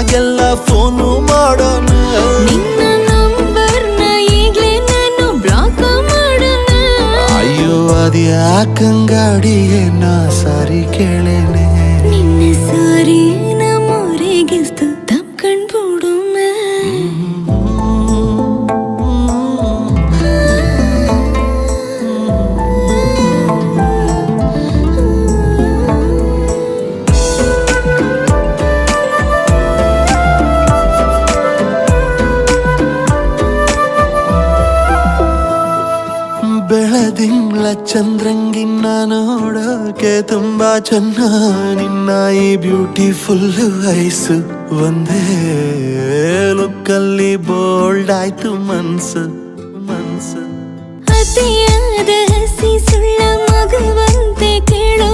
ಆದಾಗೆಲ್ಲ ಫೋನು ಮಾಡೋಣ. ನಿನ್ನ ನಂಬರ್ನ ಈಗ್ಲೇ ನಾನು ಬ್ಲಾಕ್ ಮಾಡೋಣ. ಅಯ್ಯೋ ಅದ್ಯಾಕಂಗಾಡಿಗೆ ನಾ ಸಾರಿ ಕೇಳೇನೆ. ನಿನ್ನ ಸಾರಿ ನಮ್ಮೂರಿಗಿಸ್ತು ತಪ್ಕಂಡ್ಬಿಡೋಣ. ಬೆಳದಿಂಗ್ಳ ಚಂದ್ರಂಗಿನ್ನ ನೋಡೋಕೆ ತುಂಬಾ ಚೆನ್ನ. ನಿನ್ನ ಈ ಬ್ಯೂಟಿಫುಲ್ ಐಸು ಒಂದೇ ಲುಕ್ಕಲ್ಲಿ ಬೋಲ್ಡ್ ಆಯ್ತು ಮನ್ಸು. ಅತಿಯಾದ ಹಸಿ ಸುಳ್ಳ ಮಗುವಂತೆ ಕೇಳೋ